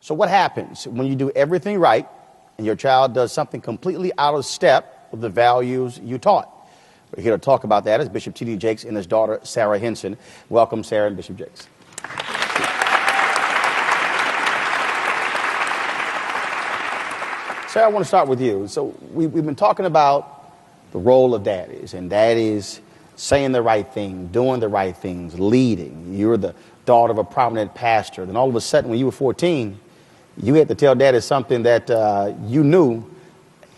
So what happens when you do everything right and your child does something completely out of step with the values you taught? We're here to talk about that is Bishop T.D. Jakes and his daughter, Sarah Henson. Welcome, Sarah and Bishop Jakes. Sarah, I want to start with you. So we've been talking about the role of daddies, and daddies saying the right thing, doing the right things, leading. You're the daughter of a prominent pastor. Then all of a sudden, when you were 14, you had to tell daddy something that you knew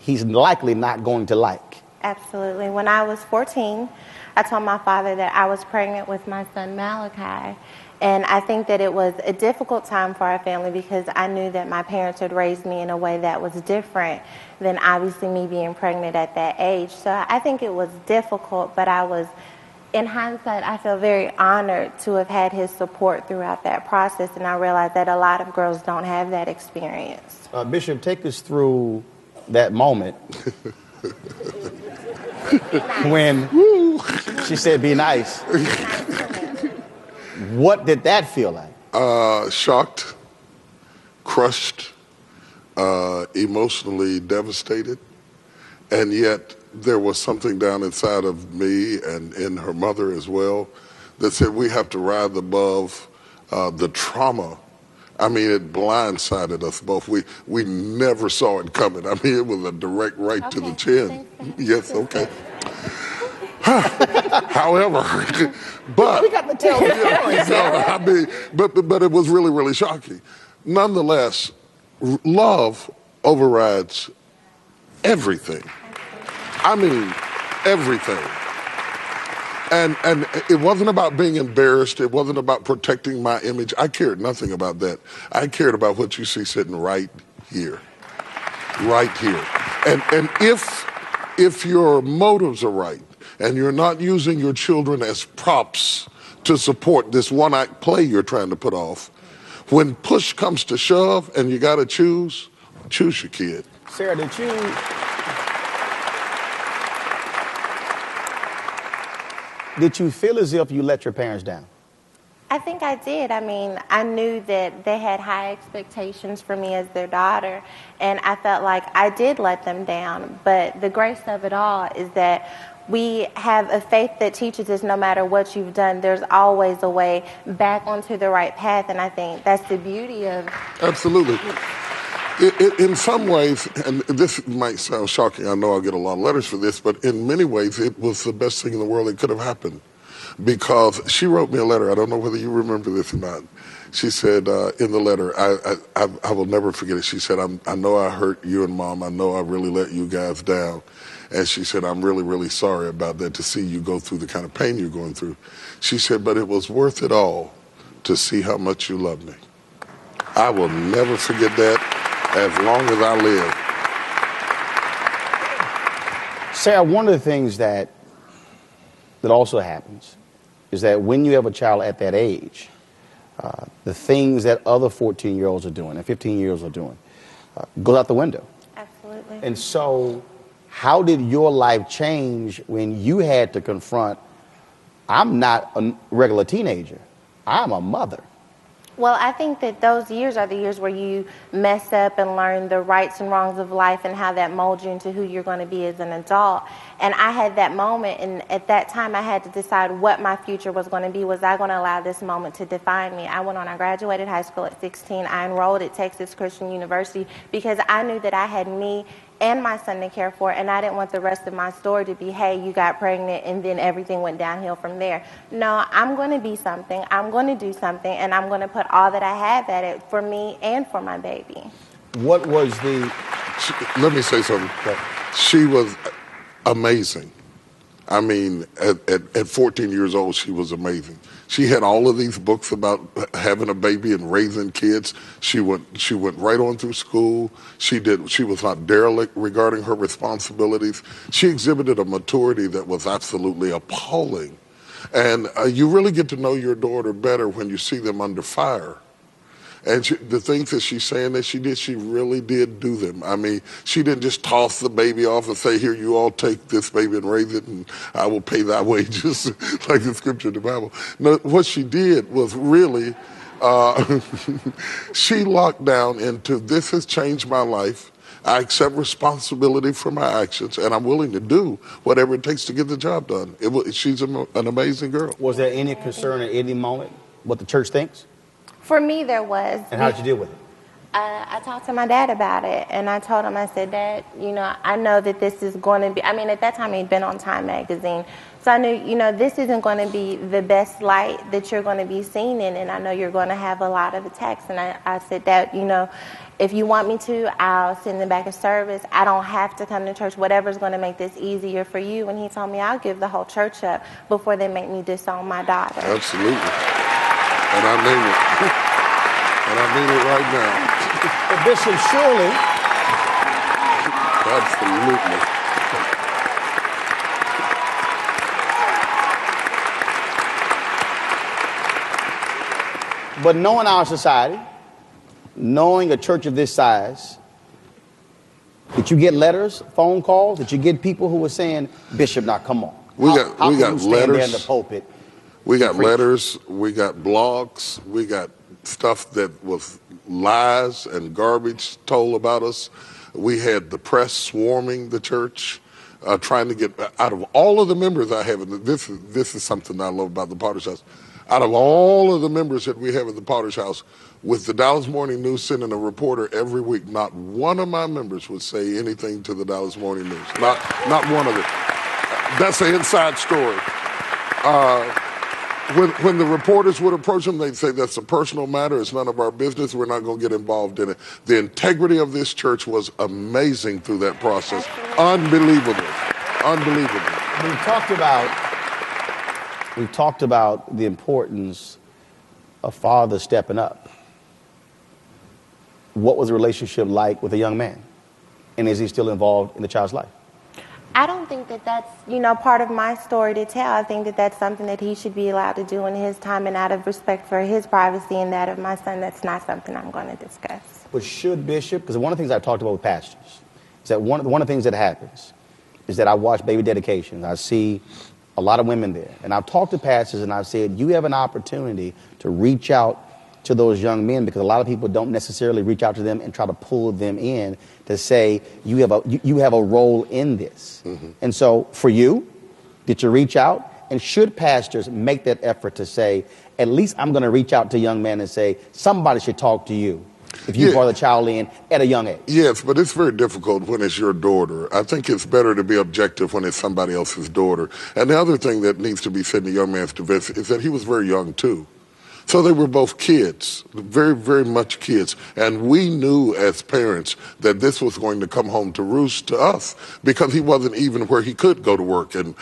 he's likely not going to like. Absolutely. When I was 14, I told my father that I was pregnant with my son Malachi. And I think that it was a difficult time for our family because I knew that my parents had raised me in a way that was different than obviously me being pregnant at that age. So I think it was difficult, but in hindsight, I feel very honored to have had his support throughout that process. And I realized that a lot of girls don't have that experience. Bishop, take us through that moment when she said, be nice. What did that feel like? Shocked, crushed, emotionally devastated. And yet there was something down inside of me and in her mother as well that said we have to rise above the trauma. I mean, it blindsided us both. We never saw it coming. I mean, it was a direct right to the chin. Yes, okay. However, but we got to tell the story, but it was really, really shocking. Nonetheless, love overrides everything. I mean, everything. And it wasn't about being embarrassed. It wasn't about protecting my image. I cared nothing about that. I cared about what you see sitting right here. Right here. And if your motives are right, and you're not using your children as props to support this one-act play you're trying to put off, when push comes to shove and you got to choose your kid. Sarah, did you feel as if you let your parents down? I think I did. I mean, I knew that they had high expectations for me as their daughter, and I felt like I did let them down. But the grace of it all is that we have a faith that teaches us no matter what you've done, there's always a way back onto the right path, and I think that's the beauty of... Absolutely. In some ways, and this might sound shocking, I know I'll get a lot of letters for this, but in many ways it was the best thing in the world that could have happened. Because she wrote me a letter, I don't know whether you remember this or not. She said in the letter, I will never forget it, she said, I know I hurt you and Mom, I know I really let you guys down. And she said, I'm really, really sorry about that, to see you go through the kind of pain you're going through. She said, but it was worth it all to see how much you love me. I will never forget that as long as I live. Sarah, one of the things that also happens is that when you have a child at that age, the things that other 14-year-olds are doing and 15-year-olds are doing goes out the window. Absolutely. And so how did your life change when you had to confront, I'm not a regular teenager, I'm a mother? Well, I think that those years are the years where you mess up and learn the rights and wrongs of life and how that molds you into who you're going to be as an adult. And I had that moment, and at that time I had to decide what my future was going to be. Was I going to allow this moment to define me? I graduated high school at 16. I enrolled at Texas Christian University because I knew that I had me and my son to care for, and I didn't want the rest of my story to be, hey, you got pregnant and then everything went downhill from there. No, I'm going to be something, I'm going to do something, and I'm going to put all that I have at it for me and for my baby. What was let me say something. She was amazing. I mean, at 14 years old, she was amazing. She had all of these books about having a baby and raising kids. She went right on through school. She was not derelict regarding her responsibilities. She exhibited a maturity that was absolutely appalling. And you really get to know your daughter better when you see them under fire. And the things that she's saying that she did, she really did do them. I mean, she didn't just toss the baby off and say, here, you all take this baby and raise it, and I will pay thy wages, like the scripture in the Bible. No, what she did was really Uh, she locked down into, this has changed my life. I accept responsibility for my actions, and I'm willing to do whatever it takes to get the job done. She's an amazing girl. Was there any concern at any moment what the church thinks? For me, there was. And how did you deal with it? I talked to my dad about it, and I told him, I said, Dad, I know that this is going to be, at that time he'd been on Time magazine, so I knew, this isn't going to be the best light that you're going to be seen in, and I know you're going to have a lot of attacks. And I said, Dad, if you want me to, I'll send them back a service. I don't have to come to church, whatever's going to make this easier for you. And he told me, I'll give the whole church up before they make me disown my daughter. Absolutely. And I mean it. And I mean it right now. But Bishop, surely. Absolutely. But knowing our society, knowing a church of this size, did you get letters, phone calls? Did you get people who were saying, Bishop, now come on? We how got can you stand letters there in the pulpit. We got letters. We got blogs. We got stuff that was lies and garbage told about us. We had the press swarming the church, trying to get out of all of the members I have. And this is something I love about the Potter's House. Out of all of the members that we have at the Potter's House, with the Dallas Morning News sending a reporter every week, not one of my members would say anything to the Dallas Morning News. Not one of them. That's an inside story. When the reporters would approach them, they'd say, that's a personal matter. It's none of our business. We're not going to get involved in it. The integrity of this church was amazing through that process. Unbelievable. We've talked about the importance of fathers stepping up. What was the relationship like with a young man? And is he still involved in the child's life? I don't think that that's, part of my story to tell. I think that that's something that he should be allowed to do in his time, and out of respect for his privacy and that of my son, that's not something I'm going to discuss. But should Bishop, because one of the things I've talked about with pastors, is that one of the things that happens is that I watch baby dedications. I see a lot of women there. And I've talked to pastors and I've said, you have an opportunity to reach out to those young men, because a lot of people don't necessarily reach out to them and try to pull them in to say, you have a role in this. Mm-hmm. And so for you, did you reach out? And should pastors make that effort to say, at least I'm going to reach out to a young man and say, somebody should talk to you if you brought the child in at a young age? Yes, but it's very difficult when it's your daughter. I think it's better to be objective when it's somebody else's daughter. And the other thing that needs to be said in the young man's defense is that he was very young, too. So they were both kids, very, very much kids. And we knew as parents that this was going to come home to roost to us, because he wasn't even where he could go to work and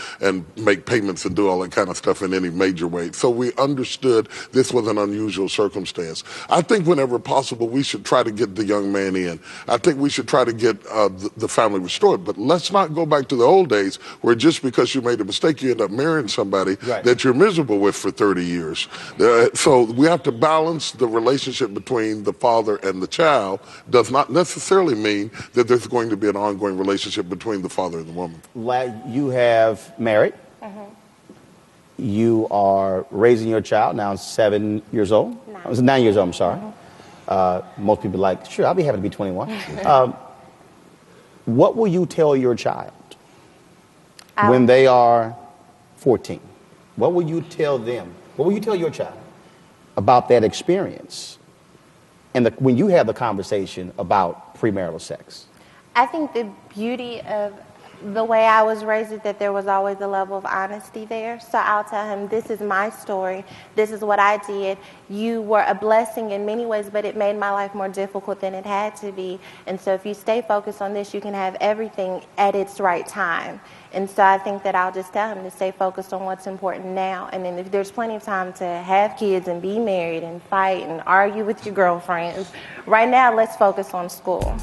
make payments and do all that kind of stuff in any major way. So we understood this was an unusual circumstance. I think whenever possible, we should try to get the young man in. I think we should try to get the family restored. But let's not go back to the old days where just because you made a mistake, you end up marrying somebody that you're miserable with for 30 years. So we have to balance the relationship between the father and the child. Does not necessarily mean that there's going to be an ongoing relationship between the father and the woman. You have married. Mm-hmm. You are raising your child, now 7 years old. 9 years old, I'm sorry. Mm-hmm. Most people are like, sure, I'll be happy to be 21. What will you tell your child when they are 14? What will you tell them? What will you tell your child about that experience and when you have the conversation about premarital sex? I think the beauty of the way I was raised is that there was always a level of honesty there. So I'll tell him, this is my story. This is what I did. You were a blessing in many ways, but it made my life more difficult than it had to be. And so if you stay focused on this, you can have everything at its right time. And so I think that I'll just tell him to stay focused on what's important now. And then if there's plenty of time to have kids and be married and fight and argue with your girlfriends, right now let's focus on school.